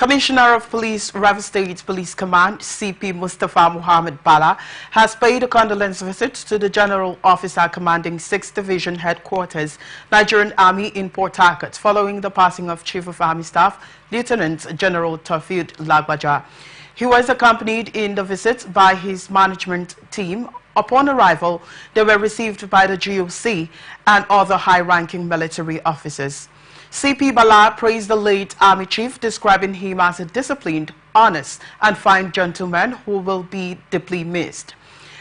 Commissioner of Police, River State Police Command, CP Mustafa Muhammad Bala, has paid a condolence visit to the General Officer commanding 6th Division Headquarters, Nigerian Army in Port Harcourt, following the passing of Chief of Army Staff, Lieutenant General Tawfiq Lagbaja. He was accompanied in the visit by his management team. Upon arrival, they were received by the GOC and other high-ranking military officers. CP Bala praised the late Army Chief, describing him as a disciplined, honest, and fine gentleman who will be deeply missed.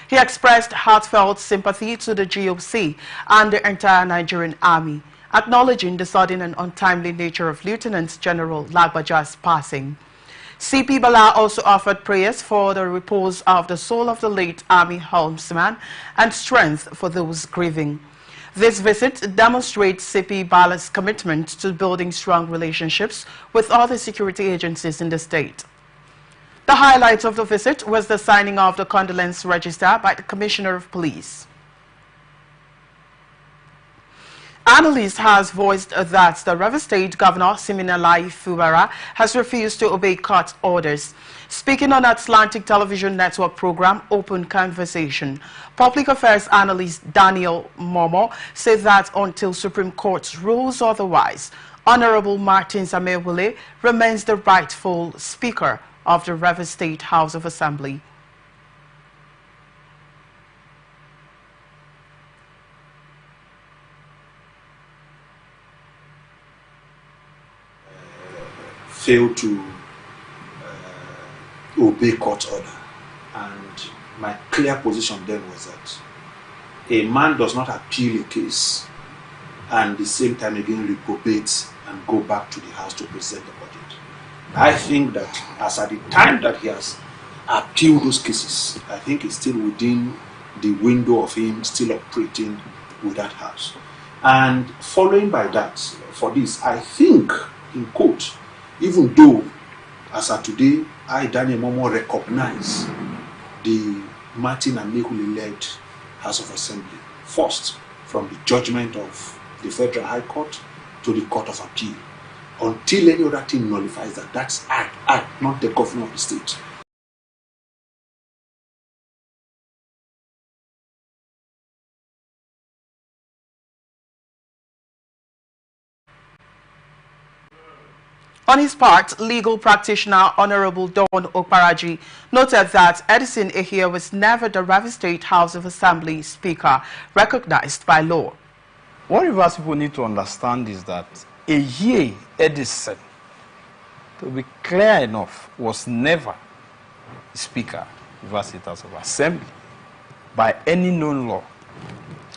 He expressed heartfelt sympathy to the GOC and the entire Nigerian Army, acknowledging the sudden and untimely nature of Lieutenant General Lagbaja's passing. CP Bala also offered prayers for the repose of the soul of the late Army helmsman and strength for those grieving. This visit demonstrates CP Bala's commitment to building strong relationships with other security agencies in the state. The highlight of the visit was the signing of the condolence register by the Commissioner of Police. Analyst has voiced that the River State Governor, Siminalayi Fubara, has refused to obey court orders. Speaking on Atlantic Television Network program Open Conversation, Public Affairs analyst Daniel Momo said that until Supreme Court rules otherwise, Honorable Martin Zamewule remains the rightful Speaker of the River State House of Assembly. Failed to obey court order, and my clear position then was that a man does not appeal a case and at the same time again reprobate and go back to the house to present the budget. I think that as at the time that he has appealed those cases, I think it's still within the window of him still operating with that house. And following by that, for this, I think in court, even though, as of today, I, Daniel Momo, recognize the Martin Amehule-led House of Assembly, first from the judgment of the Federal High Court to the Court of Appeal, until any other thing nullifies that. That's I, not the governor of the state. On his part, legal practitioner Honorable Don Okparaji noted that Edison Ehie was never the River State House of Assembly Speaker recognized by law. What Rivers people need to understand is that Ehie Edison, to be clear enough, was never Speaker of River State House of Assembly by any known law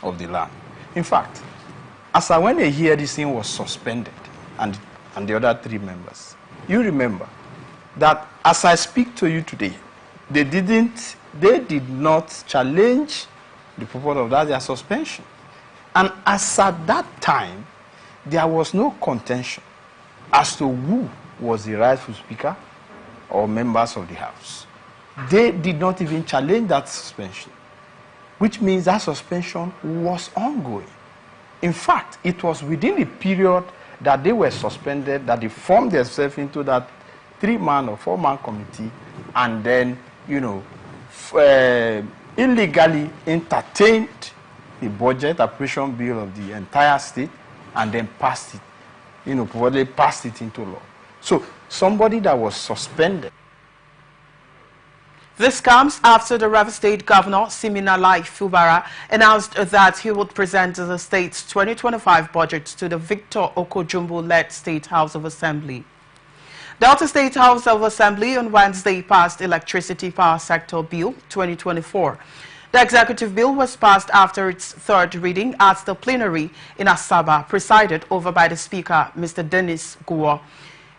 of the land. In fact, as when Ehie Edison was suspended and the other 3 members, you remember that as I speak to you today, they did not challenge the purport of that, their suspension. And as at that time, there was no contention as to who was the rightful speaker or members of the House. They did not even challenge that suspension, which means that suspension was ongoing. In fact, it was within the period that they were suspended, that they formed themselves into that 3-man or 4-man committee, and then, illegally entertained the budget appropriation bill of the entire state, and then passed it, probably passed it into law. So somebody that was suspended. This comes after the River State Governor, Siminalayi Fubara, announced that he would present the state's 2025 budget to the Victor Okojumbo-led State House of Assembly. Delta State House of Assembly on Wednesday passed Electricity Power Sector Bill 2024. The executive bill was passed after its 3rd reading at the plenary in Asaba, presided over by the Speaker, Mr. Dennis Guo.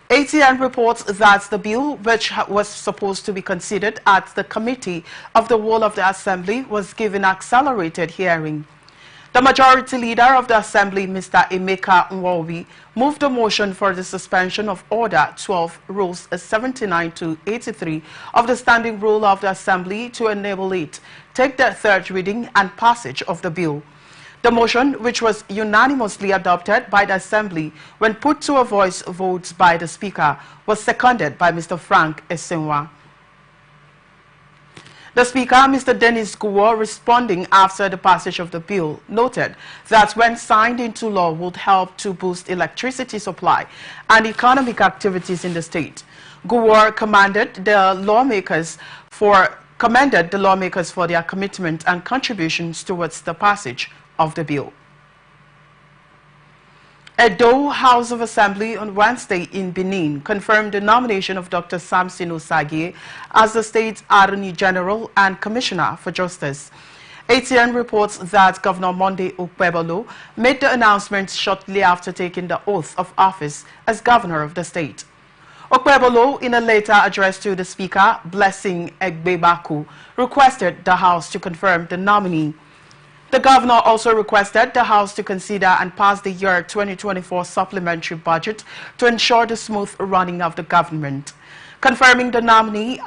ATN reports that the bill, which was supposed to be considered at the Committee of the Whole of the Assembly, was given accelerated hearing. The majority leader of the Assembly, Mr. Emeka Nwobi, moved a motion for the suspension of Order 12, Rules 79 to 83 of the Standing Rule of the Assembly to enable it take the 3rd reading and passage of the bill. The motion, which was unanimously adopted by the Assembly when put to a voice vote by the Speaker, was seconded by Mr. Frank Esenwa. The Speaker, Mr. Dennis Guo, responding after the passage of the bill, noted that when signed into law would help to boost electricity supply and economic activities in the state. Guo commended the lawmakers for their commitment and contributions towards the passage of the bill. Edo House of Assembly on Wednesday in Benin confirmed the nomination of Dr. Samson Osagie as the state's Attorney General and Commissioner for Justice. ATN reports that Governor Monday Okpebolo made the announcement shortly after taking the oath of office as governor of the state. Okpebolo, in a later address to the Speaker, Blessing Egbebaku, requested the House to confirm the nominee. The governor also requested the House to consider and pass the year 2024 supplementary budget to ensure the smooth running of the government. Confirming the nominee,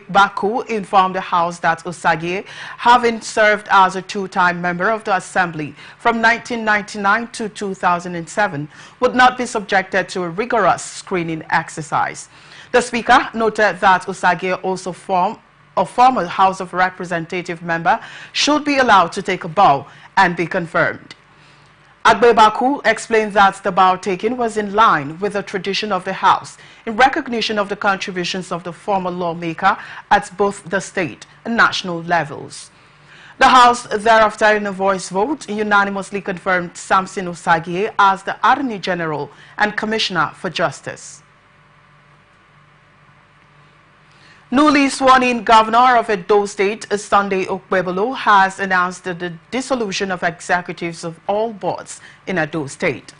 Baku informed the House that Osagie, having served as a two-time member of the Assembly from 1999 to 2007, would not be subjected to a rigorous screening exercise. The Speaker noted that Osagie, also a former House of Representative member, should be allowed to take a bow and be confirmed. Agbebaku explained that the bow taking was in line with the tradition of the House in recognition of the contributions of the former lawmaker at both the state and national levels. The House thereafter, in a voice vote, unanimously confirmed Samson Osagie as the Attorney General and Commissioner for Justice. Newly sworn-in Governor of Edo State, Sunday Okpebolo, has announced the dissolution of executives of all boards in Edo State.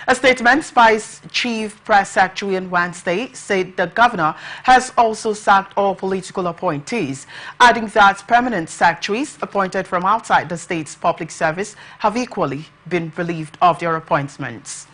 A statement by Chief Press Secretary on Wednesday said the governor has also sacked all political appointees, adding that permanent secretaries appointed from outside the state's public service have equally been relieved of their appointments.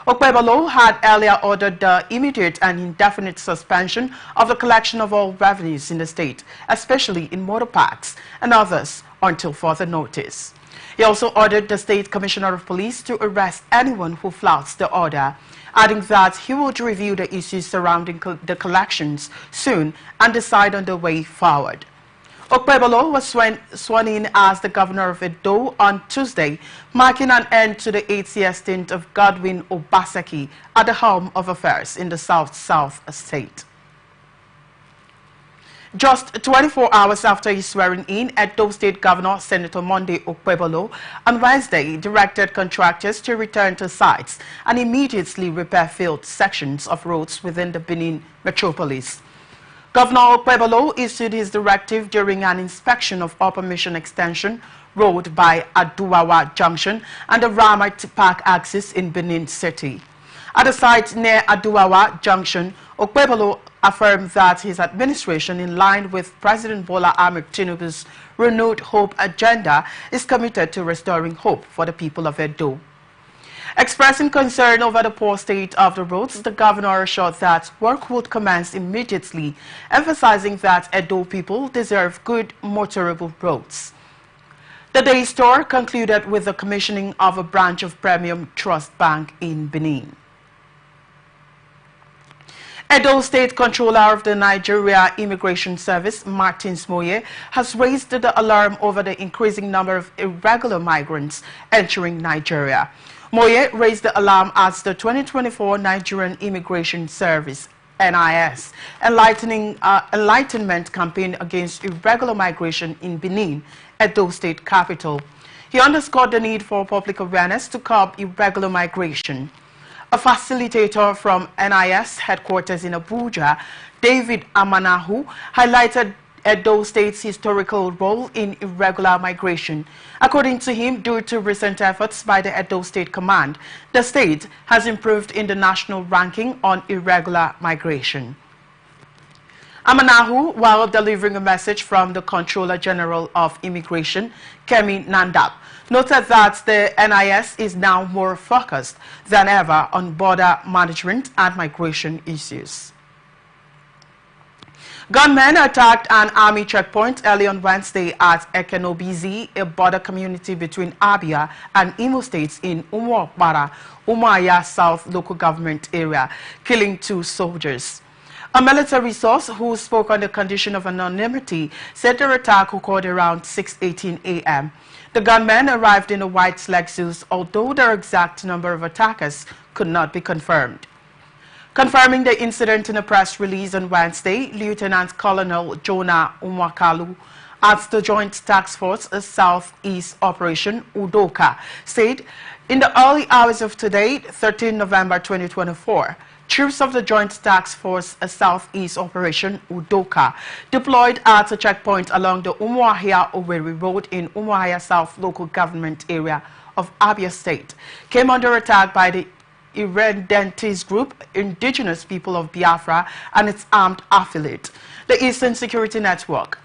Okpebolo had earlier ordered the immediate and indefinite suspension of the collection of all revenues in the state, especially in motor parks and others, until further notice. He also ordered the State Commissioner of Police to arrest anyone who flouts the order, adding that he would review the issues surrounding the collections soon and decide on the way forward. Okpebolo was sworn in as the governor of Edo on Tuesday, marking an end to the 8-year stint of Godwin Obaseki at the helm of affairs in the South state. Just 24 hours after his swearing in, Edo State Governor Senator Monday Okpebolo on Wednesday directed contractors to return to sites and immediately repair failed sections of roads within the Benin metropolis. Governor Okpebolo issued his directive during an inspection of Upper Mission Extension Road by Aduwawa Junction and the Ramat Park axis in Benin City. At the site near Aduwawa Junction, Okpebolo affirmed that his administration, in line with President Bola Ahmed Tinubu's renewed hope agenda, is committed to restoring hope for the people of Edo. Expressing concern over the poor state of the roads, the governor assured that work would commence immediately, emphasizing that Edo people deserve good motorable roads. The day's tour concluded with the commissioning of a branch of Premium Trust Bank in Benin. Edo State Controller of the Nigeria Immigration Service, Martin Moye, has raised the alarm over the increasing number of irregular migrants entering Nigeria. Moye raised the alarm as the 2024 Nigerian Immigration Service NIS enlightenment campaign against irregular migration in Benin, Edo State capital. He underscored the need for public awareness to curb irregular migration. A facilitator from NIS headquarters in Abuja, David Amanahu, highlighted Edo State's historical role in irregular migration. According to him, due to recent efforts by the Edo State Command, the state has improved in the national ranking on irregular migration. Amanahu, while delivering a message from the Controller General of Immigration, Kemi Nandap, noted that the NIS is now more focused than ever on border management and migration issues. Gunmen attacked an army checkpoint early on Wednesday at Ekenobizi, a border community between Abia and Imo states in Umuahia South local government area, killing 2 soldiers. A military source who spoke on the condition of anonymity said the attack occurred around 6:18 a.m. The gunmen arrived in a white Lexus, although their exact number of attackers could not be confirmed. Confirming the incident in a press release on Wednesday, Lieutenant Colonel Jonah Umwakalu at the Joint Task Force Southeast Operation Udoka said, in the early hours of today, 13 November 2024, troops of the Joint Task Force Southeast Operation Udoka deployed at a checkpoint along the Umuahia-Owerri Road in Umuahia South local government area of Abia State came under attack by the Irredentist group, Indigenous People of Biafra, and its armed affiliate, the Eastern Security Network.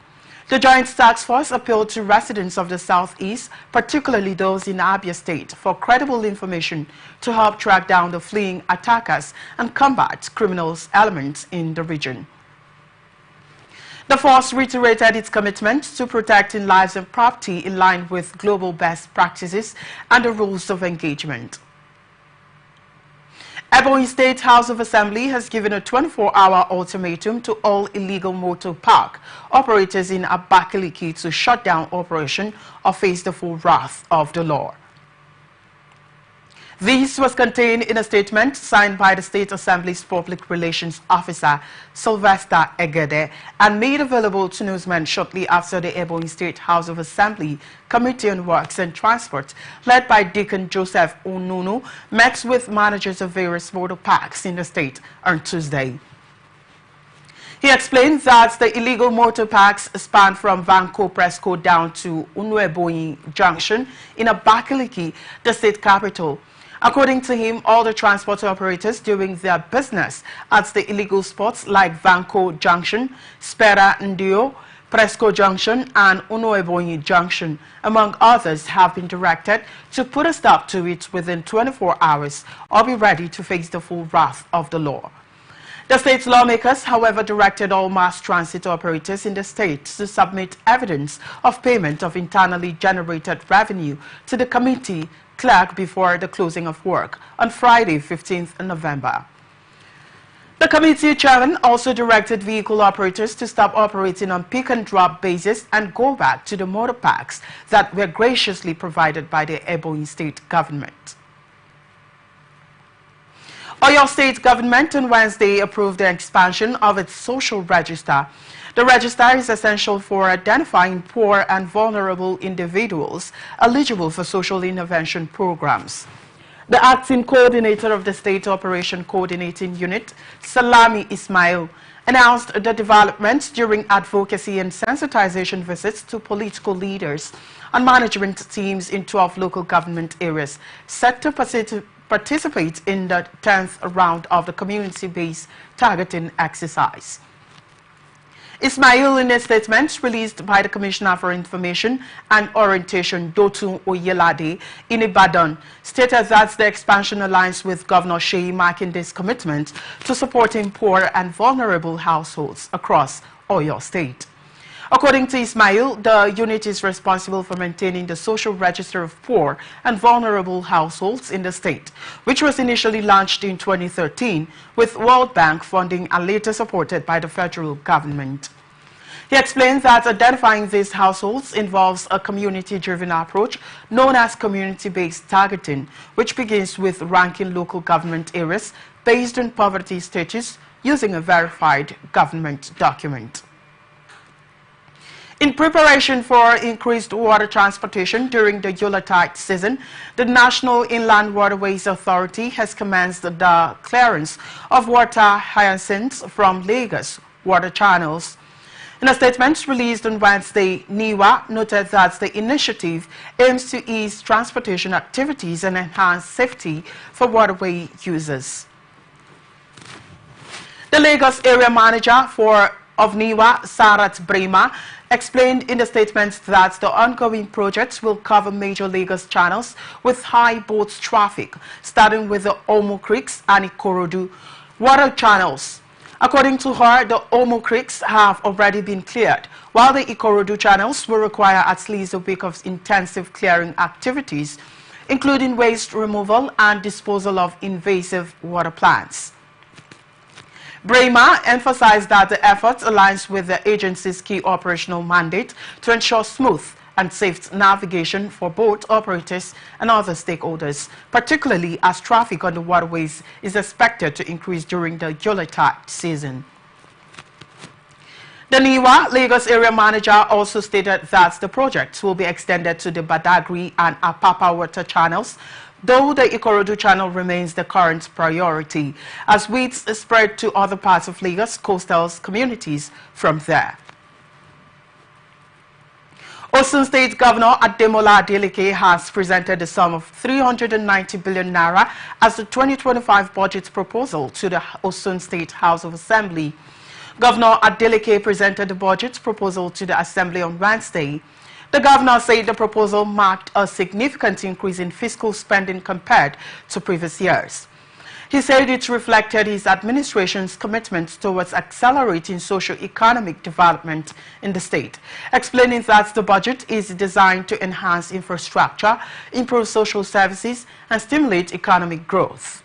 The Joint Task Force appealed to residents of the Southeast, particularly those in Abia State, for credible information to help track down the fleeing attackers and combat criminals elements in the region. The force reiterated its commitment to protecting lives and property in line with global best practices and the rules of engagement. Ebonyi State House of Assembly has given a 24-hour ultimatum to all illegal motor park operators in Abakaliki to shut down operation or face the full wrath of the law. This was contained in a statement signed by the State Assembly's Public Relations Officer, Sylvester Egede, and made available to newsmen shortly after the Ebonyi State House of Assembly Committee on Works and Transport, led by Deacon Joseph Onunu, met with managers of various motor parks in the state on Tuesday. He explained that the illegal motor parks span from Vanco Presco down to Unuebonyi Junction in Abakaliki, the state capital. According to him, all the transport operators doing their business at the illegal spots like Vanco Junction, Spera Ndio, Presco Junction and Unuebonyi Junction, among others, have been directed to put a stop to it within 24 hours or be ready to face the full wrath of the law. The state's lawmakers, however, directed all mass transit operators in the state to submit evidence of payment of internally generated revenue to the committee clerk before the closing of work on Friday, 15th November. The committee chairman also directed vehicle operators to stop operating on pick-and-drop basis and go back to the motor parks that were graciously provided by the Ebonyi State government. Oyo State government on Wednesday approved the expansion of its social register. The register is essential for identifying poor and vulnerable individuals eligible for social intervention programs. The acting coordinator of the State Operation Coordinating Unit, Salami Ismail, announced the developments during advocacy and sensitization visits to political leaders and management teams in 12 local government areas set to participate in the 10th round of the community-based targeting exercise. Ismail, in a statement released by the Commissioner for Information and Orientation, Dotun Oyelade, in Ibadan, stated that the expansion aligns with Governor Seyi Makinde's commitment to supporting poor and vulnerable households across Oyo State. According to Ismail, the unit is responsible for maintaining the social register of poor and vulnerable households in the state, which was initially launched in 2013 with World Bank funding and later supported by the federal government. He explained that identifying these households involves a community-driven approach known as community-based targeting, which begins with ranking local government areas based on poverty status using a verified government document. In preparation for increased water transportation during the Yuletide season, the National Inland Waterways Authority has commenced the clearance of water hyacinths from Lagos water channels. In a statement released on Wednesday, NIWA noted that the initiative aims to ease transportation activities and enhance safety for waterway users. The Lagos area manager of NIWA, Sarat Brema, explained in the statement that the ongoing projects will cover major Lagos channels with high boat traffic, starting with the Omo Creeks and Ikorodu water channels, According to her, the Omo creeks have already been cleared, while the Ikorodu channels will require at least a week of intensive clearing activities, including waste removal and disposal of invasive water plants. Brema emphasized that the effort aligns with the agency's key operational mandate to ensure smooth and safe navigation for boat operators and other stakeholders, particularly as traffic on the waterways is expected to increase during the Yuletide season. The Niwa Lagos area manager also stated that the project will be extended to the Badagry and Apapa water channels, though the Ikorodu channel remains the current priority, as weeds spread to other parts of Lagos coastal communities from there. Osun State Governor Ademola Adeleke has presented the sum of 390 billion naira as the 2025 budget proposal to the Osun State House of Assembly. Governor Adeleke presented the budget proposal to the Assembly on Wednesday. The governor said the proposal marked a significant increase in fiscal spending compared to previous years. He said it reflected his administration's commitment towards accelerating socio-economic development in the state, explaining that the budget is designed to enhance infrastructure, improve social services, and stimulate economic growth.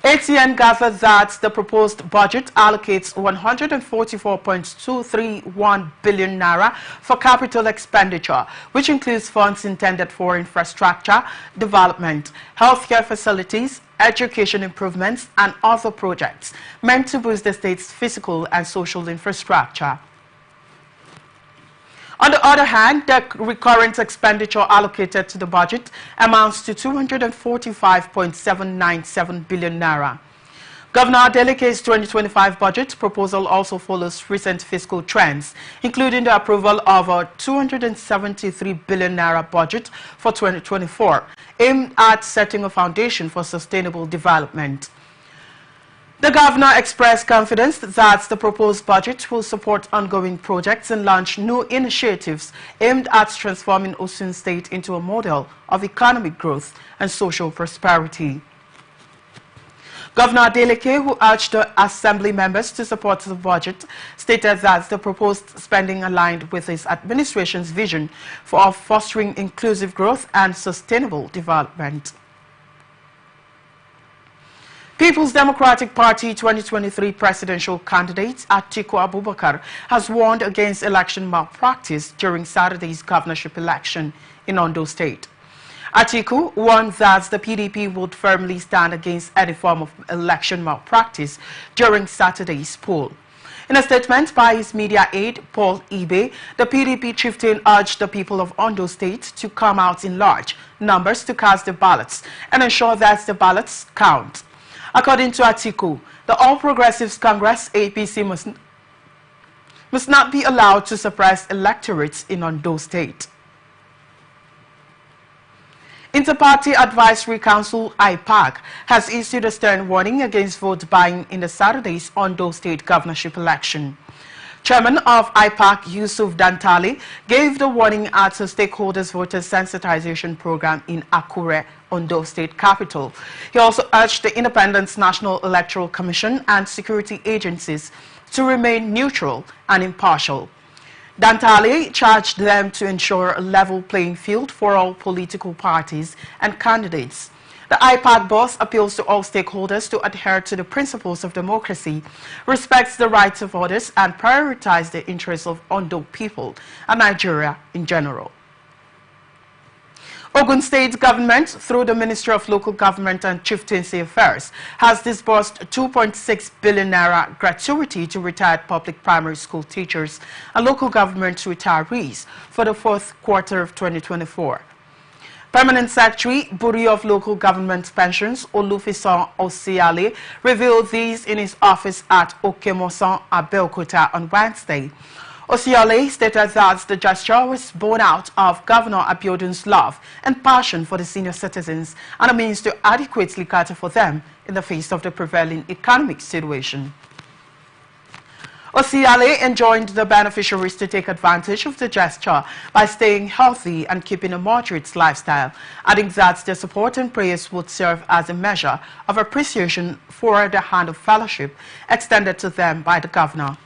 ATN gathered that the proposed budget allocates 144.231 billion naira for capital expenditure, which includes funds intended for infrastructure development, healthcare facilities, education improvements, and other projects meant to boost the state's physical and social infrastructure. On the other hand, the recurrent expenditure allocated to the budget amounts to 245.797 billion naira. Governor Adeleke's 2025 budget proposal also follows recent fiscal trends, including the approval of a 273 billion naira budget for 2024, aimed at setting a foundation for sustainable development. The governor expressed confidence that the proposed budget will support ongoing projects and launch new initiatives aimed at transforming Osun State into a model of economic growth and social prosperity. Governor Adeleke, who urged the Assembly members to support the budget, stated that the proposed spending aligned with his administration's vision for fostering inclusive growth and sustainable development. People's Democratic Party 2023 presidential candidate Atiku Abubakar has warned against election malpractice during Saturday's governorship election in Ondo State. Atiku warned that the PDP would firmly stand against any form of election malpractice during Saturday's poll. In a statement by his media aide, Paul Ibe, the PDP chieftain urged the people of Ondo State to come out in large numbers to cast their ballots and ensure that the ballots count. According to Atiku, the All Progressives Congress APC must not be allowed to suppress electorates in Ondo State. Inter-Party Advisory Council IPAC has issued a stern warning against vote buying in the Saturday's Ondo State governorship election. Chairman of IPAC Yusuf Dantali gave the warning at a stakeholders voters sensitization program in Akure, Ondo State capital. He also urged the Independent National Electoral Commission and security agencies to remain neutral and impartial. Dantali charged them to ensure a level playing field for all political parties and candidates. The IPAC boss appeals to all stakeholders to adhere to the principles of democracy, respect the rights of others, and prioritize the interests of Ondo people and Nigeria in general. Ogun State government, through the Ministry of Local Government and Chieftaincy Affairs, has disbursed 2.6 billion naira gratuity to retired public primary school teachers and local government retirees for the fourth quarter of 2024. Permanent Secretary, Bureau of Local Government Pensions, Olufisan Osiale, revealed these in his office at Okemosan, Abeokuta on Wednesday. Osiale stated that the gesture was born out of Governor Abiodun's love and passion for the senior citizens and a means to adequately cater for them in the face of the prevailing economic situation. Osiale enjoined the beneficiaries to take advantage of the gesture by staying healthy and keeping a moderate lifestyle, adding that their support and prayers would serve as a measure of appreciation for the hand of fellowship extended to them by the governor.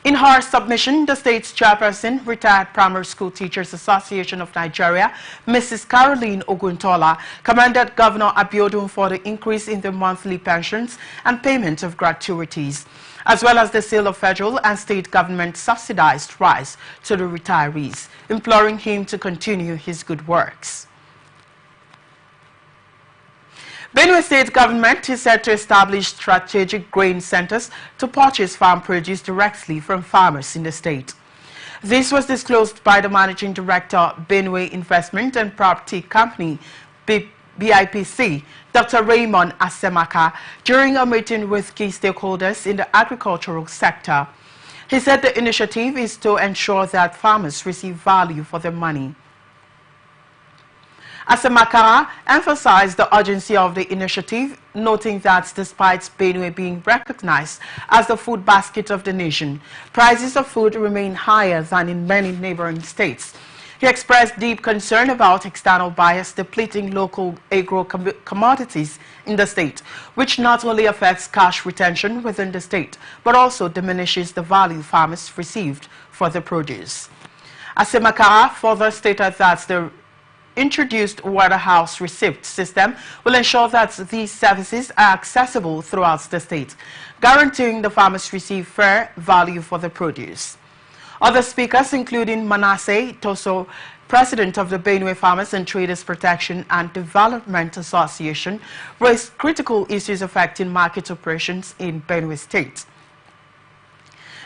In her submission, the state's chairperson, Retired Primary School Teachers Association of Nigeria, Mrs. Caroline Oguntola, commended Governor Abiodun for the increase in the monthly pensions and payment of gratuities, as well as the sale of federal and state government subsidized rice to the retirees, imploring him to continue his good works. Benue State government is set to establish strategic grain centers to purchase farm produce directly from farmers in the state. This was disclosed by the Managing Director, Benue Investment and Property Company, BIPC, Dr. Raymond Asemaka, during a meeting with key stakeholders in the agricultural sector. He said the initiative is to ensure that farmers receive value for their money. Asemaka emphasized the urgency of the initiative, noting that despite Benue being recognized as the food basket of the nation, prices of food remain higher than in many neighboring states. He expressed deep concern about external buyers depleting local agro-commodities in the state, which not only affects cash retention within the state, but also diminishes the value farmers received for the produce. Asemaka further stated that the introduced warehouse receipt system will ensure that these services are accessible throughout the state, guaranteeing the farmers receive fair value for the produce. Other speakers, including Manasseh Toso, President of the Benue Farmers and Traders Protection and Development Association, raised critical issues affecting market operations in Benue State.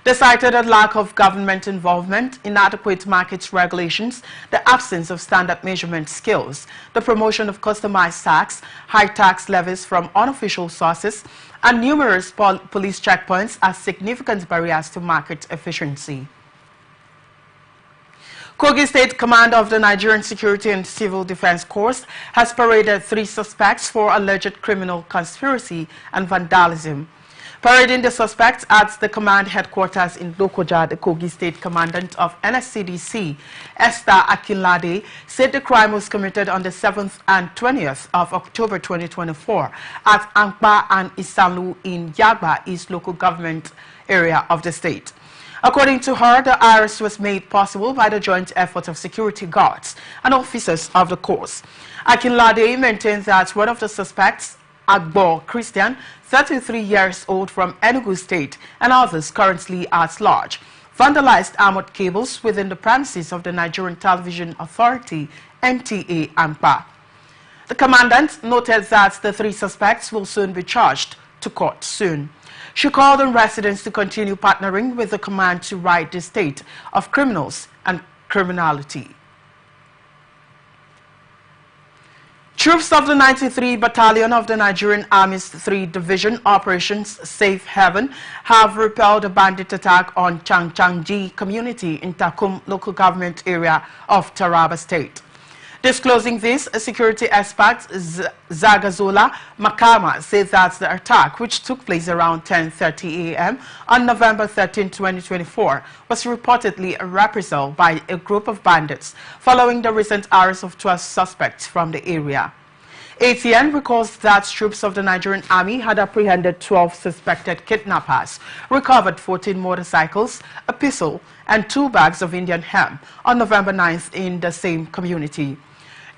They cited a lack of government involvement, inadequate market regulations, the absence of standard measurement skills, the promotion of customized tax, high tax levies from unofficial sources, and numerous police checkpoints as significant barriers to market efficiency. Kogi State Command of the Nigerian Security and Civil Defense Corps has paraded 3 suspects for alleged criminal conspiracy and vandalism. Parading the suspects at the command headquarters in Lokoja, the Kogi State Commandant of NSCDC, Esther Akinlade, said the crime was committed on the 7th and 20th of October 2024 at Ankpa and Isanlu in Yagba East local government area of the state. According to her, the arrest was made possible by the joint effort of security guards and officers of the Corps. Akinlade maintained that one of the suspects, Agbo Christian, 33 years old from Enugu State, and others currently at large, vandalized armored cables within the premises of the Nigerian Television Authority, NTA, Ankpa. The commandant noted that the 3 suspects will soon be charged to court soon. She called on residents to continue partnering with the command to right the state of criminals and criminality. Troops of the 93 Battalion of the Nigerian Army's 3 Division Operations Safe Haven have repelled a bandit attack on Changchangji community in Takum local government area of Taraba State. Disclosing this, a security expert, Zagazola Makama, said that the attack, which took place around 10:30 a.m. on November 13, 2024, was reportedly a reprisal by a group of bandits following the recent arrest of 12 suspects from the area. ATN recalls that troops of the Nigerian Army had apprehended 12 suspected kidnappers, recovered 14 motorcycles, a pistol, and 2 bags of Indian hemp on November 9th in the same community.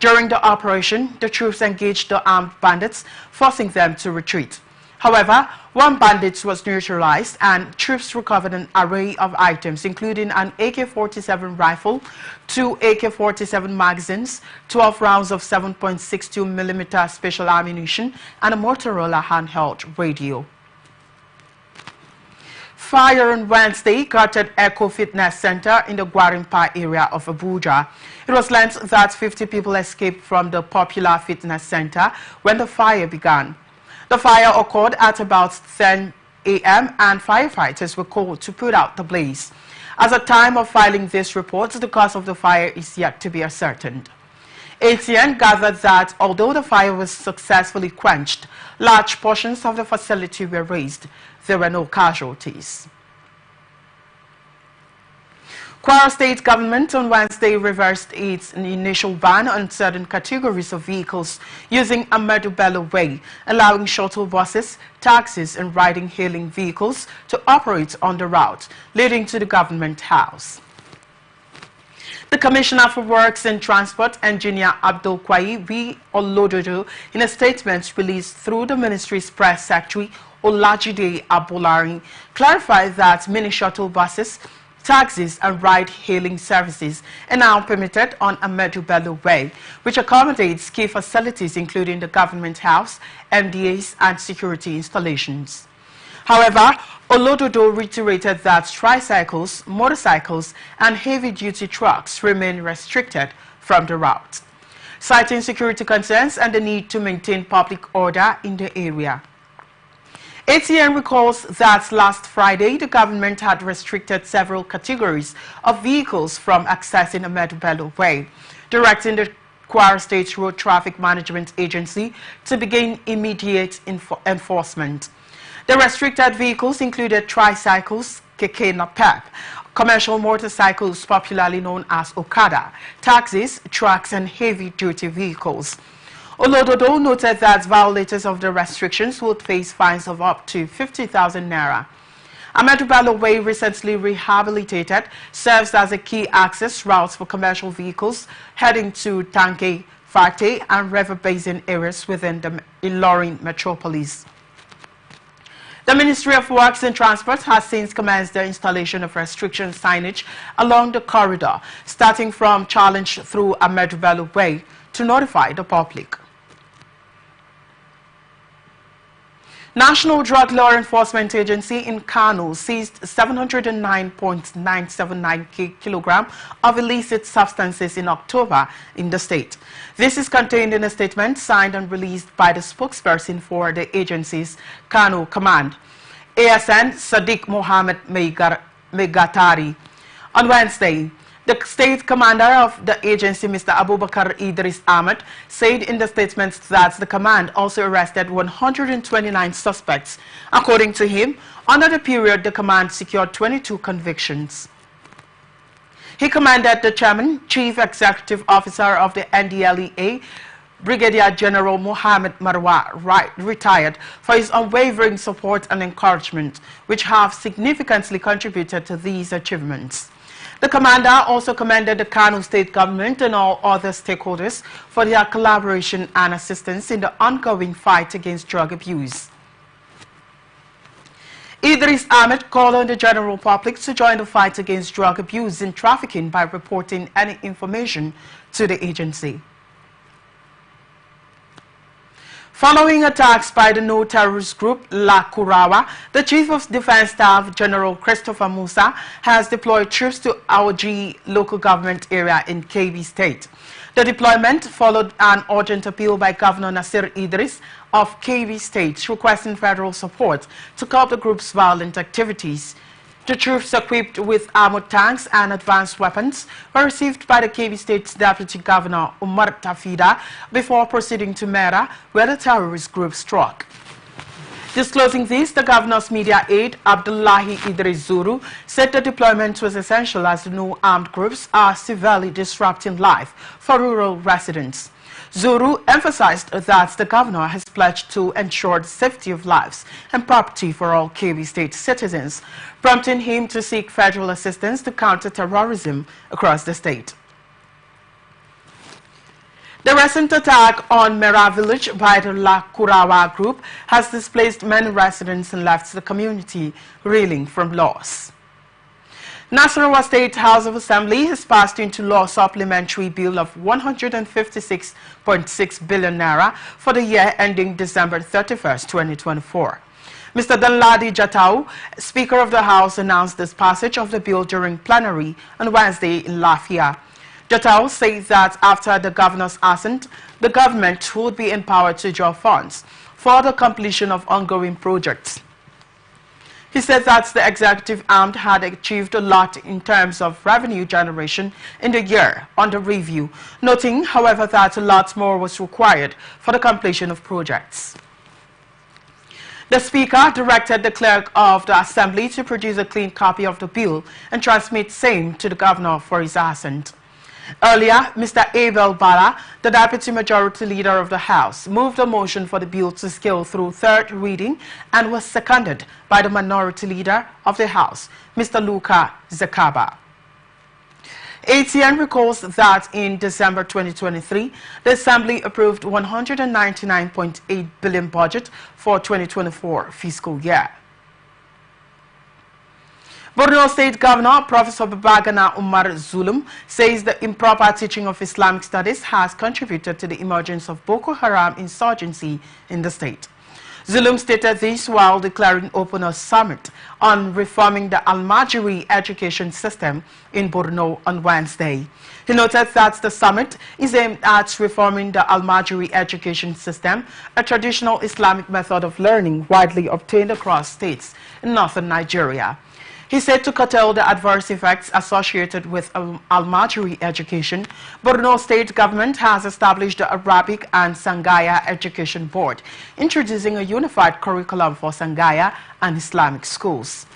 During the operation, the troops engaged the armed bandits, forcing them to retreat. However, 1 bandit was neutralized and troops recovered an array of items including an AK-47 rifle, 2 AK-47 magazines, 12 rounds of 7.62mm special ammunition, and a Motorola handheld radio. Fire on Wednesday gutted Echo Fitness Center in the Gwarimpa area of Abuja. It was learned that 50 people escaped from the popular fitness center when the fire began. The fire occurred at about 10 a.m. and firefighters were called to put out the blaze. At the time of filing this report, the cause of the fire is yet to be ascertained. ATN gathered that although the fire was successfully quenched, large portions of the facility were razed. there were no casualties. Kwara State government on Wednesday reversed its initial ban on certain categories of vehicles using a Ahmadu Bello way, allowing shuttle buses, taxis and ride-hailing vehicles to operate on the route, leading to the government house. The Commissioner for Works and Transport, Engineer Abdul Kwai B. Olododo, in a statement released through the ministry's press secretary, Olajide Abolari, clarified that mini shuttle buses, taxis and ride-hailing services are now permitted on Ahmadu Bello Way, which accommodates key facilities including the government house, MDAs and security installations. However, Olododo reiterated that tricycles, motorcycles and heavy-duty trucks remain restricted from the route, citing security concerns and the need to maintain public order in the area. ATN recalls that last Friday, the government had restricted several categories of vehicles from accessing Ahmadu Bello Way, directing the Kwara State Road Traffic Management Agency to begin immediate enforcement. The restricted vehicles included tricycles, keke napep, commercial motorcycles popularly known as Okada, taxis, trucks and heavy-duty vehicles. Olododo noted that violators of the restrictions would face fines of up to 50,000 naira. Ahmadu Bello Way, recently rehabilitated, serves as a key access route for commercial vehicles heading to Tanke, Farte and River Basin areas within the Ilorin metropolis. The Ministry of Works and Transport has since commenced the installation of restriction signage along the corridor, starting from Challenge through Ahmadu Bello Way, to notify the public. National Drug Law Enforcement Agency in Kano seized 709.979 kilograms of illicit substances in October in the state. This is contained in a statement signed and released by the spokesperson for the agency's Kano Command, ASN Sadiq Mohammed Megatari. On Wednesday, the state commander of the agency, Mr. Abubakar Idris Ahmed, said in the statement that the command also arrested 129 suspects. According to him, under the period, the command secured 22 convictions. He commended the chairman, chief executive officer of the NDLEA, Brigadier General Mohammed Marwa, retired, for his unwavering support and encouragement, which have significantly contributed to these achievements. The commander also commended the Kano state government and all other stakeholders for their collaboration and assistance in the ongoing fight against drug abuse. Idris Ahmed called on the general public to join the fight against drug abuse and trafficking by reporting any information to the agency. Following attacks by the no-terrorist group La Kurawa, the Chief of Defense Staff, General Christopher Musa, has deployed troops to Aoji local government area in Kebbi State. The deployment followed an urgent appeal by Governor Nasir Idris of Kebbi State requesting federal support to curb the group's violent activities. The troops, equipped with armored tanks and advanced weapons, were received by the Kebbi State's Deputy Governor Umar Tafida before proceeding to Mera, where the terrorist group struck. Disclosing this, the governor's media aide, Abdullahi Idris Zuru, said the deployment was essential as the new armed groups are severely disrupting life for rural residents. Zuru emphasized that the governor has pledged to ensure the safety of lives and property for all Kebbi State citizens, prompting him to seek federal assistance to counter terrorism across the state. The recent attack on Mera village by the La Kurawa group has displaced many residents and left the community reeling from loss. Nasarawa State House of Assembly has passed into law supplementary bill of 156.6 billion naira for the year ending December 31st, 2024. Mr. Danladi Jatau, Speaker of the House, announced this passage of the bill during plenary on Wednesday in Lafia. Jatau said that after the governor's assent, the government would be empowered to draw funds for the completion of ongoing projects. He said that the executive arm had achieved a lot in terms of revenue generation in the year under review, noting, however, that a lot more was required for the completion of projects. The Speaker directed the Clerk of the Assembly to produce a clean copy of the bill and transmit same to the Governor for his assent. Earlier, Mr. Abel Bala, the Deputy Majority Leader of the House, moved a motion for the bill to scale through third reading and was seconded by the Minority Leader of the House, Mr. Luka Zakaba. ATN recalls that in December 2023, the Assembly approved 199.8 billion budget for 2024 fiscal year. Borno State Governor Professor Babagana Umar Zulum says the improper teaching of Islamic studies has contributed to the emergence of Boko Haram insurgency in the state. Zulum stated this while declaring open a summit on reforming the Almajiri education system in Borno on Wednesday. He noted that the summit is aimed at reforming the Almajiri education system, a traditional Islamic method of learning widely obtained across states in northern Nigeria. He said to curtail the adverse effects associated with Almajiri education, Borno State government has established the Arabic and Sangaya Education Board, introducing a unified curriculum for Sangaya and Islamic schools.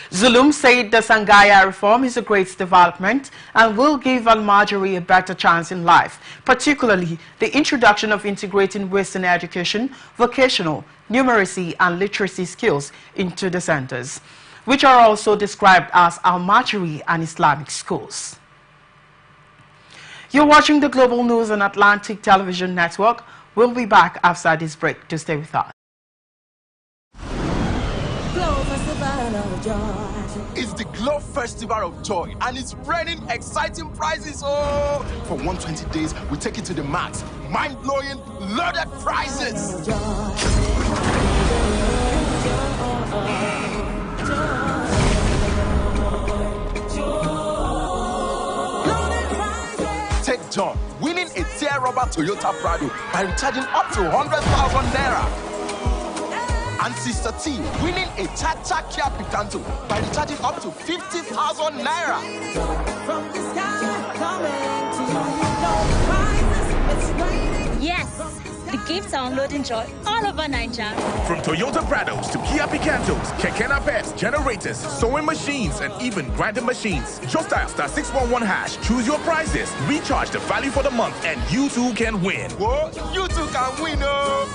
Zulum said the Sangaya reform is a great development and will give Almajiri a better chance in life, particularly the introduction of integrating Western education, vocational, numeracy and literacy skills into the centers, which are also described as Almajiri and Islamic schools. You're watching the Global News on Atlantic Television Network. We'll be back after this break to stay with us. It's the Glow Festival of Joy and it's raining exciting prizes. Oh, for 120 days, we take it to the max. Mind-blowing, loaded prizes. Take John, winning a tear rubber Toyota Prado by recharging up to 100,000 naira. And Sister T, winning a Cha-Cha Kia Picanto by recharging up to 50,000 naira. From the sky coming to you, yes, the gifts are unloading joy all over Nigeria. From Toyota Prados to Kia Picantos, Keke Napes, generators, sewing machines, and even grinding machines. Just dial *611#, choose your prizes, recharge the value for the month, and you too can win. Whoa, you too can win, oh!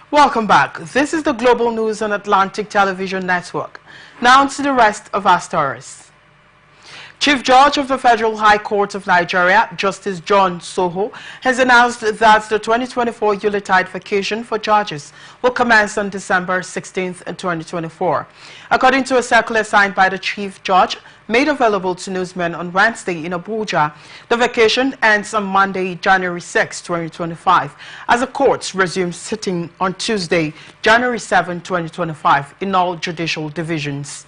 Welcome back. This is the Global News on Atlantic Television Network. Now to the rest of our stories. Chief Judge of the Federal High Court of Nigeria, Justice John Soho, has announced that the 2024 Yuletide vacation for judges will commence on December 16, 2024. According to a circular signed by the Chief Judge, made available to newsmen on Wednesday in Abuja, the vacation ends on Monday, January 6, 2025, as the courts resume sitting on Tuesday, January 7, 2025, in all judicial divisions.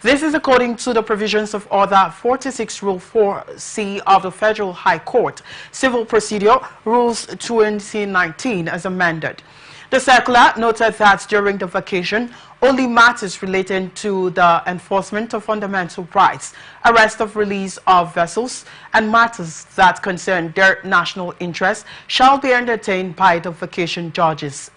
This is according to the provisions of Order 46 Rule 4C of the Federal High Court, Civil Procedure Rules 2019 as amended. The circular noted that during the vacation, only matters relating to the enforcement of fundamental rights, arrest of release of vessels, and matters that concern their national interest shall be entertained by the vacation judges.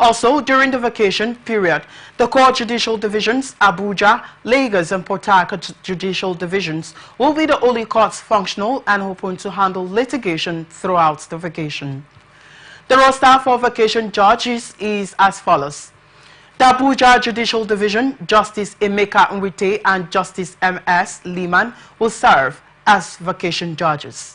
Also, during the vacation period, the core judicial divisions, Abuja, Lagos, and Port Harcourt judicial divisions will be the only courts functional and open to handle litigation throughout the vacation. The roster for vacation judges is as follows. The Abuja Judicial Division, Justice Emeka Nwite and Justice M.S. Liman will serve as vacation judges.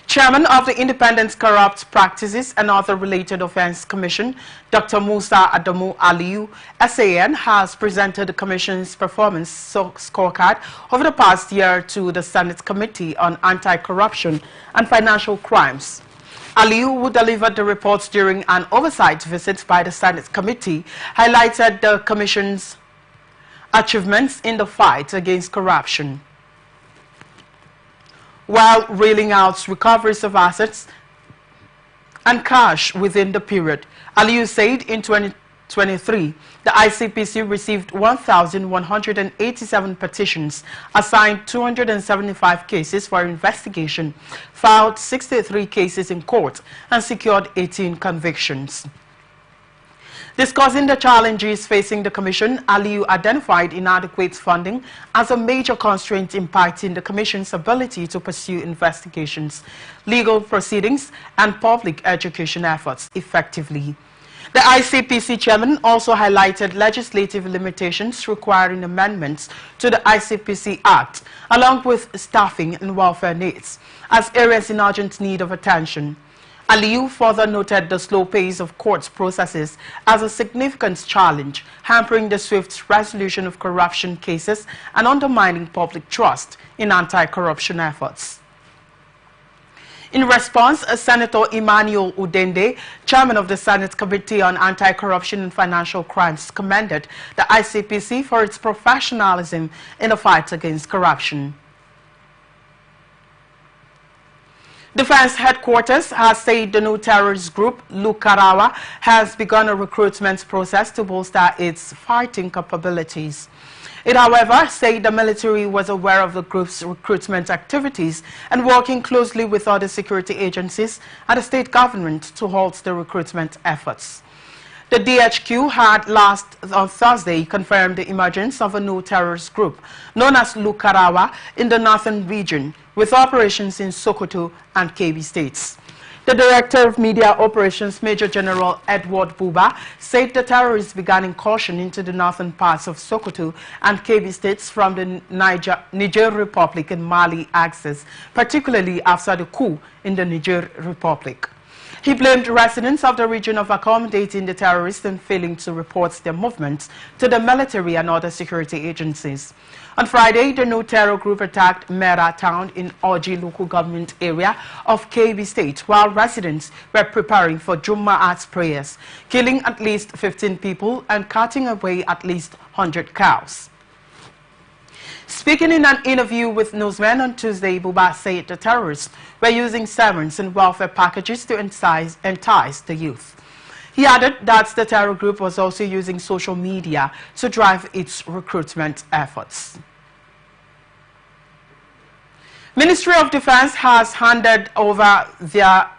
Chairman of the Independent Corrupt Practices and Other Related Offense Commission, Dr. Musa Adamu Aliyu, SAN, has presented the Commission's performance scorecard over the past year to the Senate Committee on Anti-Corruption and Financial Crimes. Aliyu, who delivered the reports during an oversight visit by the Senate Committee, highlighted the Commission's achievements in the fight against corruption, while reeling out recoveries of assets and cash within the period. Aliyu said in 2023, the ICPC received 1,187 petitions, assigned 275 cases for investigation, filed 63 cases in court, and secured 18 convictions. Discussing the challenges facing the Commission, Aliyu identified inadequate funding as a major constraint impacting the Commission's ability to pursue investigations, legal proceedings, and public education efforts effectively. The ICPC chairman also highlighted legislative limitations requiring amendments to the ICPC Act, along with staffing and welfare needs, as areas in urgent need of attention. Aliyu further noted the slow pace of court processes as a significant challenge, hampering the swift resolution of corruption cases and undermining public trust in anti-corruption efforts. In response, Senator Emmanuel Udende, chairman of the Senate Committee on Anti-Corruption and Financial Crimes, commended the ICPC for its professionalism in the fight against corruption. Defense Headquarters has said the new terrorist group, Lukarawa, has begun a recruitment process to bolster its fighting capabilities. It, however, said the military was aware of the group's recruitment activities and working closely with other security agencies and the state government to halt the recruitment efforts. The DHQ had on Thursday confirmed the emergence of a new terrorist group known as Lukarawa in the northern region, with operations in Sokoto and Kebbi states. The Director of Media Operations, Major General Edward Buba, said the terrorists began incursion into the northern parts of Sokoto and Kebbi states from the Niger Republic and Mali axis, particularly after the coup in the Niger Republic. He blamed residents of the region of accommodating the terrorists and failing to report their movements to the military and other security agencies. On Friday, the new terror group attacked Mera town in Oji local government area of Kebbi State while residents were preparing for Jum'at prayers, killing at least 15 people and cutting away at least 100 cows. Speaking in an interview with newsmen on Tuesday, Buba said the terrorists were using servants and welfare packages to entice the youth. He added that the terror group was also using social media to drive its recruitment efforts. Ministry of Defense has handed over their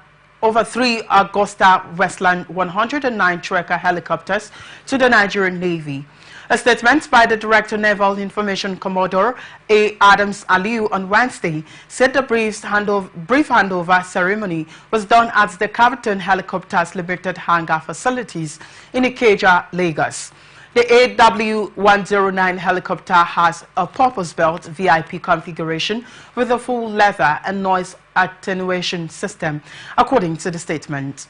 three Augusta Westland 109 Tracker helicopters to the Nigerian Navy. A statement by the Director Naval Information Commodore A. Adams Aliyu on Wednesday said the brief handover ceremony was done at the Capitan Helicopters Limited hangar facilities in Ikeja, Lagos. The AW109 helicopter has a purpose-built VIP configuration with a full leather and noise attenuation system, according to the statement.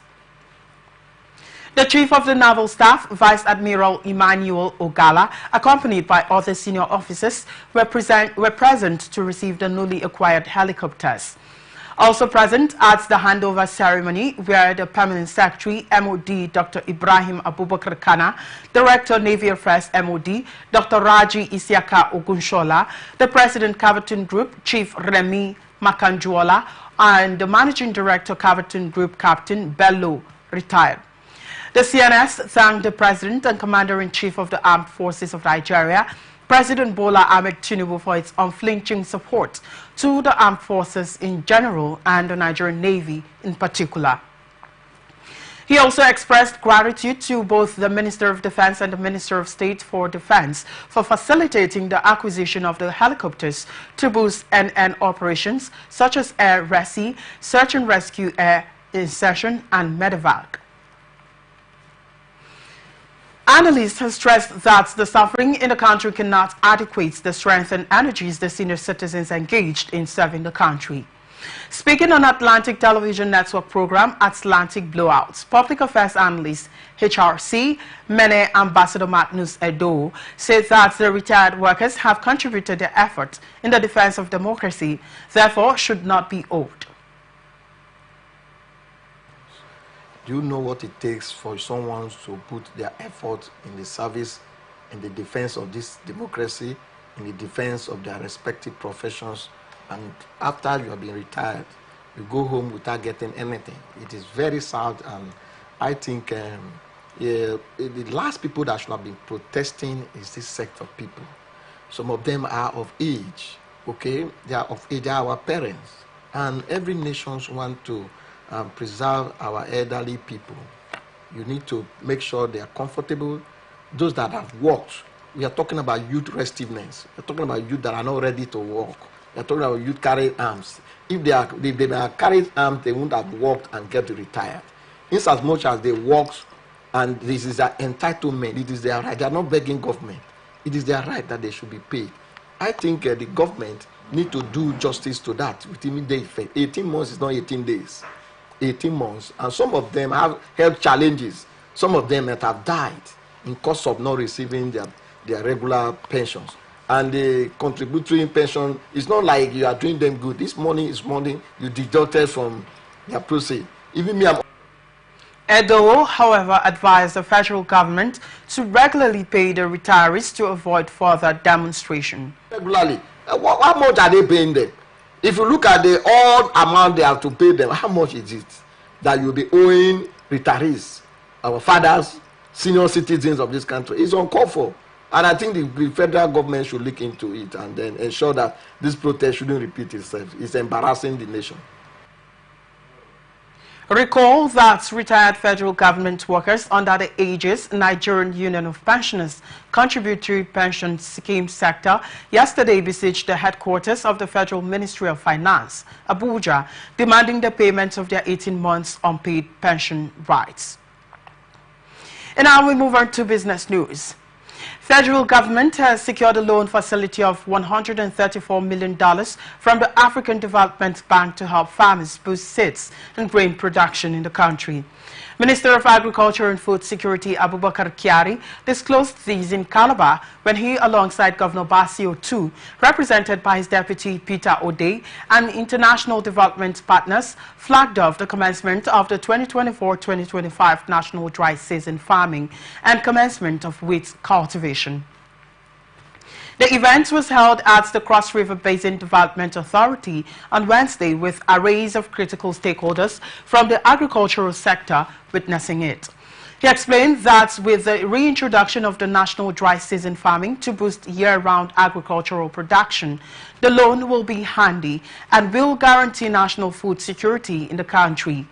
The Chief of the Naval Staff, Vice Admiral Emmanuel Ogala, accompanied by other senior officers, were present to receive the newly acquired helicopters. Also present at the handover ceremony were the Permanent Secretary, MOD Dr. Ibrahim Abubakar Kana, Director Navy Affairs, MOD Dr. Raji Isiaka Ogunshola, the President Capitan Group, Chief Remy Makanjuola, and the Managing Director, Caverton Group Captain Bello, retired. The CNS thanked the President and Commander-in-Chief of the Armed Forces of Nigeria, President Bola Ahmed Tinubu, for its unflinching support to the armed forces in general and the Nigerian Navy in particular. He also expressed gratitude to both the Minister of Defense and the Minister of State for Defense for facilitating the acquisition of the helicopters to boost NN operations such as Air Rescue, Search and Rescue, Air Insertion and Medevac. Analysts have stressed that the suffering in the country cannot adequate the strength and energies the senior citizens engaged in serving the country. Speaking on Atlantic Television Network program Atlantic Blowouts, public affairs analyst HRC Mene Ambassador Magnus Edo said that the retired workers have contributed their effort in the defense of democracy, therefore should not be owed. Do you know what it takes for someone to put their effort in the service, in the defense of this democracy, in the defense of their respective professions, and after you have been retired, you go home without getting anything? It is very sad, and I think the last people that should have been protesting is this sect of people. Some of them are of age, okay? They are of age, they are our parents, and every nation wants to preserve our elderly people. You need to make sure they are comfortable. Those that have worked, we are talking about youth restiveness. We are talking about youth that are not ready to work. We are talking about youth carrying arms. If they are carrying arms, they won't have worked and get retired. In as much as they worked, and this is their entitlement, it is their right. They are not begging government. It is their right that they should be paid. I think the government need to do justice to that with immediate effect. 18 months is not 18 days. 18 months, and some of them have health challenges. Some of them that have died in cause of not receiving their regular pensions. And the contributory pension is not like you are doing them good. This money is money you deducted from their proceeds. Even me, Edo, however, advised the federal government to regularly pay the retirees to avoid further demonstration. Regularly, how much are they paying them? If you look at the odd amount they have to pay them, how much is it that you'll be owing retirees, our fathers, senior citizens of this country? It's uncalled for. And I think the federal government should look into it and then ensure that this protest shouldn't repeat itself. It's embarrassing the nation. Recall that retired federal government workers under the Aegis Nigerian Union of Pensioners Contributory Pension Scheme sector yesterday besieged the headquarters of the Federal Ministry of Finance, Abuja, demanding the payment of their 18 months unpaid pension rights. And now we move on to business news. Federal government has secured a loan facility of $134 million from the African Development Bank to help farmers boost seeds and grain production in the country. Minister of Agriculture and Food Security Abubakar Kyari disclosed these in Calabar when he, alongside Governor Basio II, represented by his deputy Peter O'Day, and international development partners, flagged off the commencement of the 2024-2025 National Dry Season Farming and commencement of wheat cultivation. The event was held at the Cross River Basin Development Authority on Wednesday with arrays of critical stakeholders from the agricultural sector witnessing it. He explained that with the reintroduction of the National Dry Season Farming to boost year-round agricultural production, the loan will be handy and will guarantee national food security in the country.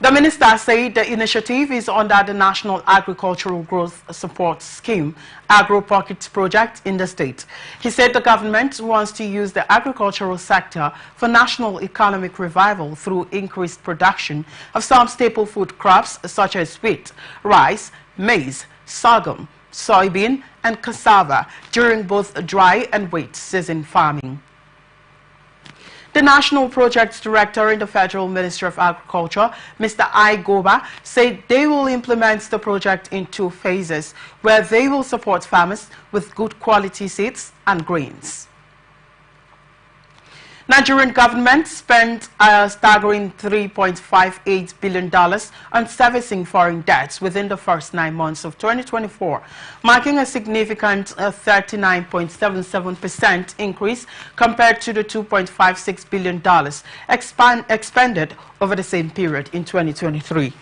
The minister said the initiative is under the National Agricultural Growth Support Scheme, Agro Pockets project in the state. He said the government wants to use the agricultural sector for national economic revival through increased production of some staple food crops such as wheat, rice, maize, sorghum, soybean, and cassava during both dry and wet season farming. The National Projects Director in the Federal Ministry of Agriculture, Mr. I. Goba, said they will implement the project in 2 phases, where they will support farmers with good quality seeds and grains. Nigerian government spent a staggering $3.58 billion on servicing foreign debts within the first 9 months of 2024, marking a significant 39.77% increase compared to the $2.56 billion expended over the same period in 2023.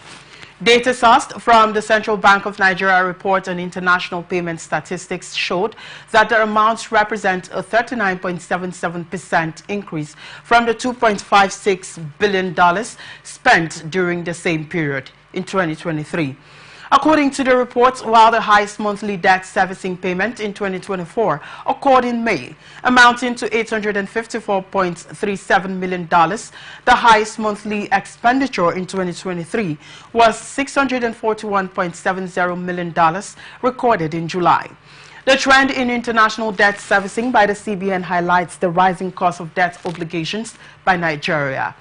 Data sourced from the Central Bank of Nigeria report on international payment statistics showed that the amounts represent a 39.77% increase from the $2.56 billion spent during the same period in 2023. According to the report, while the highest monthly debt servicing payment in 2024 occurred in May, amounting to $854.37 million, the highest monthly expenditure in 2023 was $641.70 million recorded in July. The trend in international debt servicing by the CBN highlights the rising cost of debt obligations by Nigeria.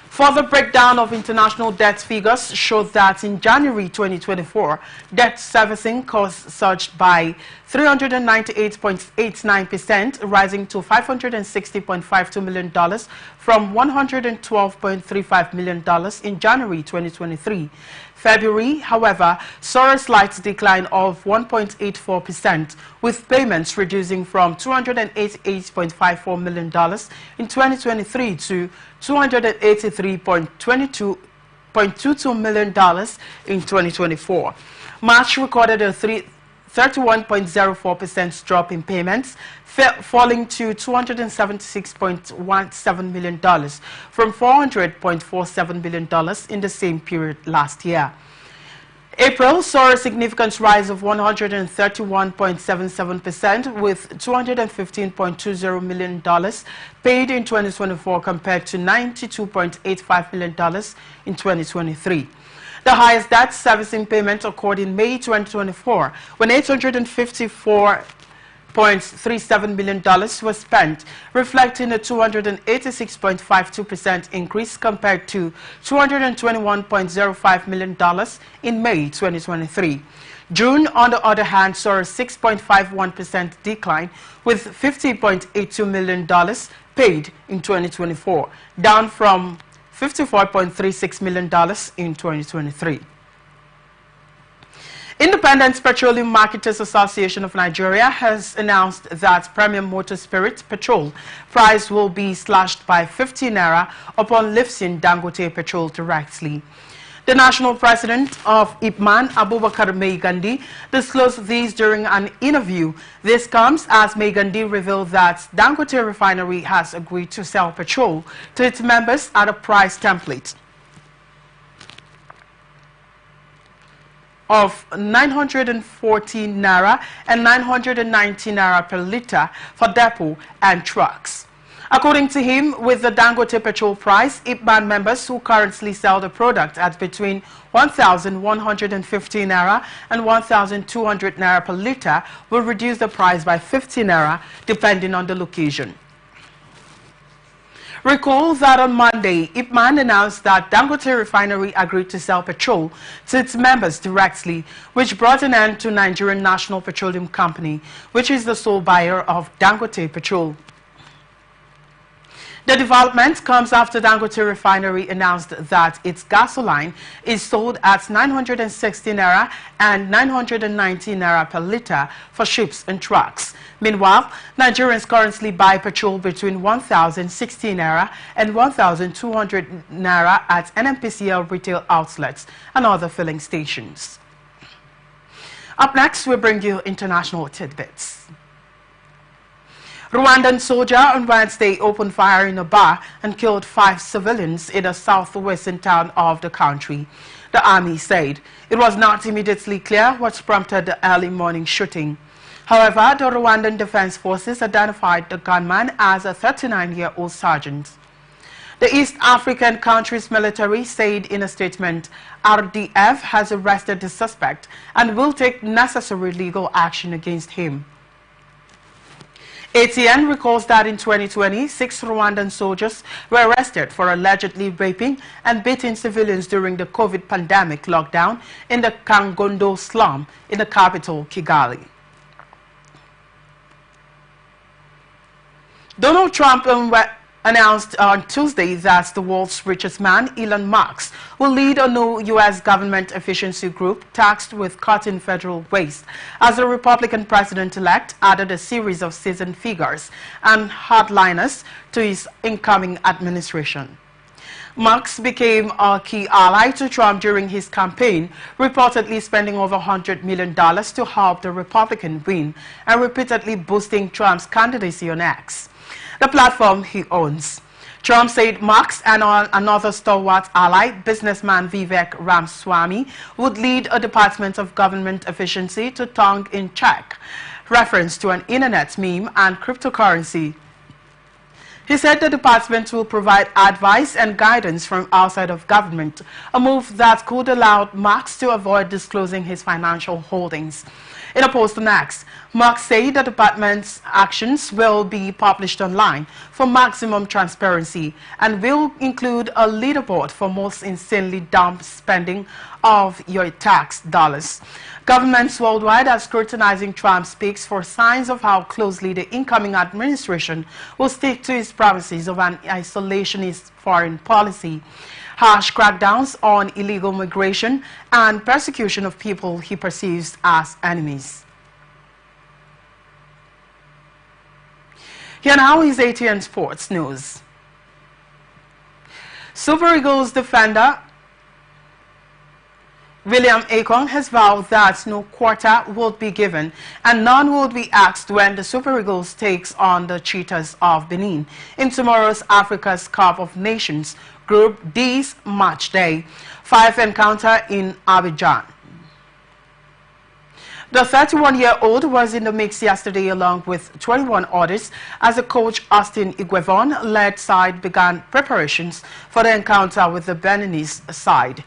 Further breakdown of international debt figures shows that in January 2024, debt servicing costs surged by 398.89%, rising to $560.52 million from $112.35 million in January 2023. February, however, saw a slight decline of 1.84%, with payments reducing from $288.54 million in 2023 to $283.22 million in 2024. March recorded a 31.04% drop in payments, falling to $276.17 million from $400.47 billion in the same period last year. April saw a significant rise of 131.77%, with $215.20 million paid in 2024 compared to $92.85 million in 2023. The highest debt servicing payment occurred in May 2024, when $854.37 million was spent, reflecting a 286.52% increase compared to $221.05 million in May 2023. June, on the other hand, saw a 6.51% decline, with $50.82 million paid in 2024, down from $54.36 million in 2023. Independent Petroleum Marketers Association of Nigeria has announced that premium motor spirit petrol price will be slashed by 50 naira upon lifting Dangote petrol directly. The national president of IPMAN, Abubakar Maigandi, disclosed these during an interview. This comes as Maigandi revealed that Dangote refinery has agreed to sell petrol to its members at a price template of 940 naira and 990 naira per litre for depot and trucks. According to him, with the Dangote petrol price, IPMAN members who currently sell the product at between 1,150 naira and 1,200 naira per litre will reduce the price by 50 naira depending on the location. Recall that on Monday, IPMAN announced that Dangote Refinery agreed to sell petrol to its members directly, which brought an end to Nigerian National Petroleum Company, which is the sole buyer of Dangote petrol. The development comes after Dangote Refinery announced that its gasoline is sold at 960 naira and 990 naira per litre for ships and trucks. Meanwhile, Nigerians currently buy petrol between 1,060 naira and 1,200 naira at NNPCL retail outlets and other filling stations. Up next, we bring you international tidbits. Rwandan soldier on Wednesday opened fire in a bar and killed 5 civilians in a southwestern town of the country. The army said it was not immediately clear what prompted the early morning shooting. However, the Rwandan Defense Forces identified the gunman as a 39-year-old sergeant. The East African country's military said in a statement, RDF has arrested the suspect and will take necessary legal action against him. ATN recalls that in 2020, 6 Rwandan soldiers were arrested for allegedly raping and beating civilians during the COVID pandemic lockdown in the Kangondo slum in the capital, Kigali. Donald Trump announced on Tuesday that the world's richest man, Elon Musk, will lead a new U.S. government efficiency group tasked with cutting federal waste, as the Republican president-elect added a series of seasoned figures and hardliners to his incoming administration. Musk became a key ally to Trump during his campaign, reportedly spending over $100 million to help the Republican win and repeatedly boosting Trump's candidacy on X, the platform he owns. Trump said Musk and another stalwart ally, businessman Vivek Ramaswamy, would lead a Department of Government Efficiency to tongue in check, reference to an internet meme and cryptocurrency. He said the department will provide advice and guidance from outside of government, a move that could allow Musk to avoid disclosing his financial holdings. In a post on X, Musk said the department's actions will be published online for maximum transparency and will include a leaderboard for most insanely dumb spending of your tax dollars. Governments worldwide are scrutinizing Trump's picks for signs of how closely the incoming administration will stick to its promises of an isolationist foreign policy, harsh crackdowns on illegal migration, and persecution of people he perceives as enemies. Here now is ATN Sports News. Super Eagles defender William Akon has vowed that no quarter would be given and none would be asked when the Super Eagles takes on the Cheetahs of Benin in tomorrow's Africa's Cup of Nations Group D's match day 5 encounter in Abidjan. The 31-year-old was in the mix yesterday along with 21 others as the coach Austin Iguevon-led side began preparations for the encounter with the Beninese side.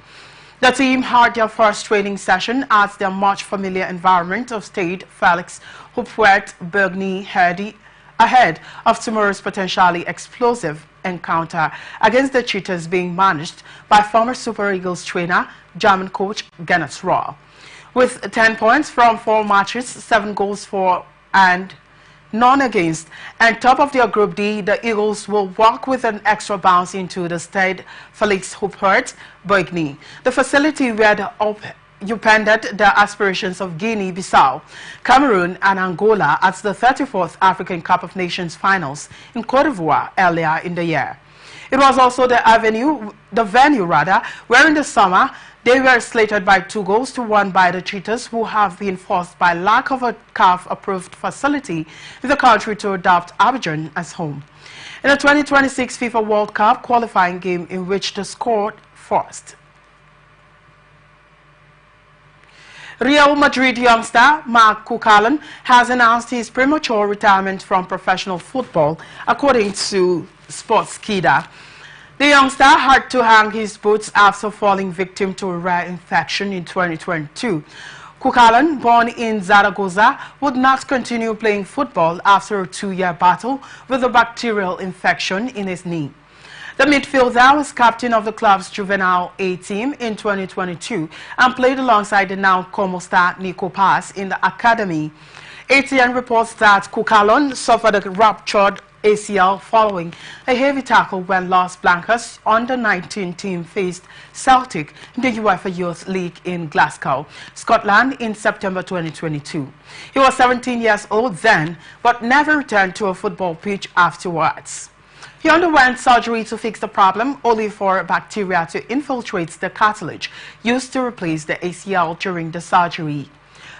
The team had their first training session at their much familiar environment of Stade Felix Houphouët-Boigny ahead of tomorrow's potentially explosive encounter against the Cheetahs being managed by former Super Eagles trainer, German coach Gennett Rohr. With 10 points from 4 matches, 7 goals for and none against, and top of their Group D, the Eagles will walk with an extra bounce into the Stade Felix Houphouët-Boigny, the facility where the upended the aspirations of Guinea-Bissau, Cameroon and Angola at the 34th African Cup of Nations finals in Cote d'Ivoire earlier in the year. It was also the venue where in the summer they were slated by 2-1 by the Cheetahs, who have been forced by lack of a CAF-approved facility in the country to adopt Abidjan as home. In the 2026 FIFA World Cup qualifying game in which they scored first. Real Madrid youngster Marc Cucurella has announced his premature retirement from professional football, according to Sportskida. The youngster had to hang his boots after falling victim to a rare infection in 2022. Cucurella, born in Zaragoza, would not continue playing football after a 2-year battle with a bacterial infection in his knee. The midfielder was captain of the club's juvenile A team in 2022 and played alongside the now Como star Nico Paz in the academy. ATN reports that Cucurella suffered a ruptured ACL following a heavy tackle when Los Blancos under-19 team faced Celtic in the UEFA Youth League in Glasgow, Scotland in September 2022. He was 17 years old then, but never returned to a football pitch afterwards. He underwent surgery to fix the problem, only for bacteria to infiltrate the cartilage used to replace the ACL during the surgery.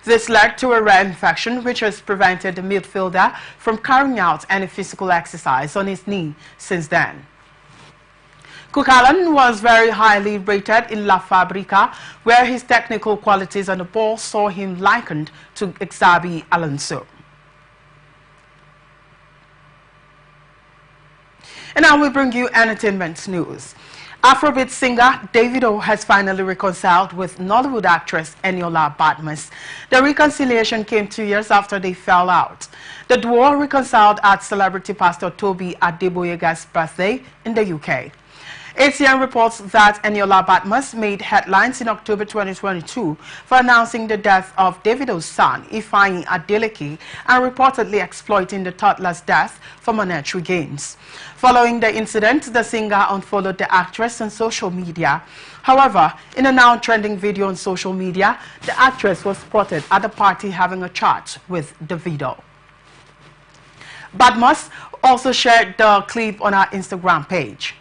This led to a rare infection which has prevented the midfielder from carrying out any physical exercise on his knee since then. Cucurella was very highly rated in La Fabrica, where his technical qualities on the ball saw him likened to Xabi Alonso. And now we bring you entertainment news. Afrobeat singer Davido has finally reconciled with Nollywood actress Eniola Badmus. The reconciliation came 2 years after they fell out. The duo reconciled at celebrity pastor Toby Adeboyega's birthday in the UK. ATN reports that Eniola Badmus made headlines in October 2022 for announcing the death of Davido's son, Ifeanyi Adeleke, and reportedly exploiting the toddler's death for monetary gains. Following the incident, the singer unfollowed the actress on social media. However, in a now trending video on social media, the actress was spotted at the party having a chat with Davido. Badmus also shared the clip on her Instagram page.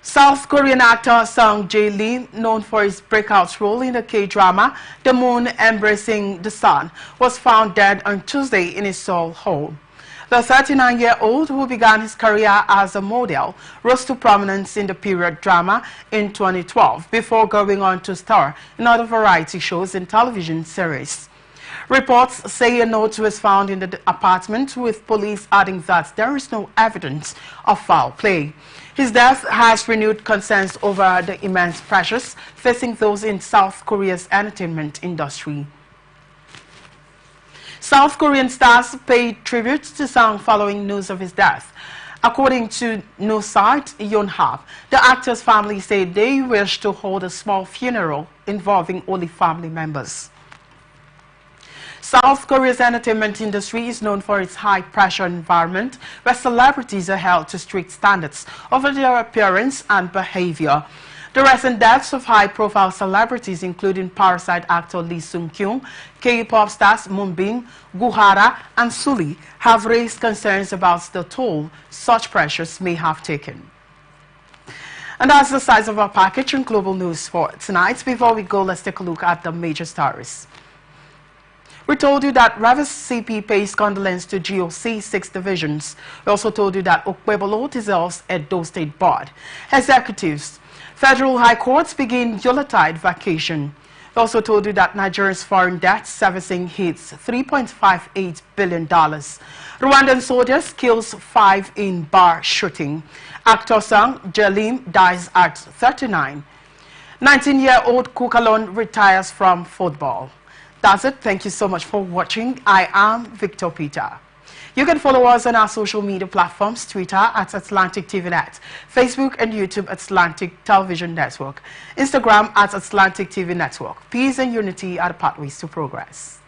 South Korean actor Sung Jae-lee, known for his breakout role in the K-drama The Moon Embracing the Sun, was found dead on Tuesday in his Seoul home. The 39-year-old, who began his career as a model, rose to prominence in the period drama in 2012 before going on to star in other variety shows and television series. Reports say a note was found in the apartment, with police adding that there is no evidence of foul play. His death has renewed concerns over the immense pressures facing those in South Korea's entertainment industry. South Korean stars paid tribute to Sung following news of his death. According to news site Yonhap, the actor's family said they wish to hold a small funeral involving only family members. South Korea's entertainment industry is known for its high-pressure environment, where celebrities are held to strict standards over their appearance and behavior. The recent deaths of high-profile celebrities, including Parasite actor Lee Sung-kyung, K-pop stars Moonbin, Guhara, and Sully, have raised concerns about the toll such pressures may have taken. And that's the size of our package in global news for tonight. Before we go, let's take a look at the major stories. We told you that Rivers CP pays condolence to GOC 6 divisions. We also told you that Okpebolo dissolves Edo State Board. Executives. Federal High Courts begin Yuletide vacation. We also told you that Nigeria's foreign debt servicing hits $3.58 billion. Rwandan soldiers kills 5 in bar shooting. Actor Sung Jae-lee dies at 39. 19-year-old Kukalon retires from football. That's it. Thank you so much for watching. I am Victor Peter. You can follow us on our social media platforms, Twitter at Atlantic TV Net, Facebook and YouTube at Atlantic Television Network, Instagram at Atlantic TV Network. Peace and unity are the pathways to progress.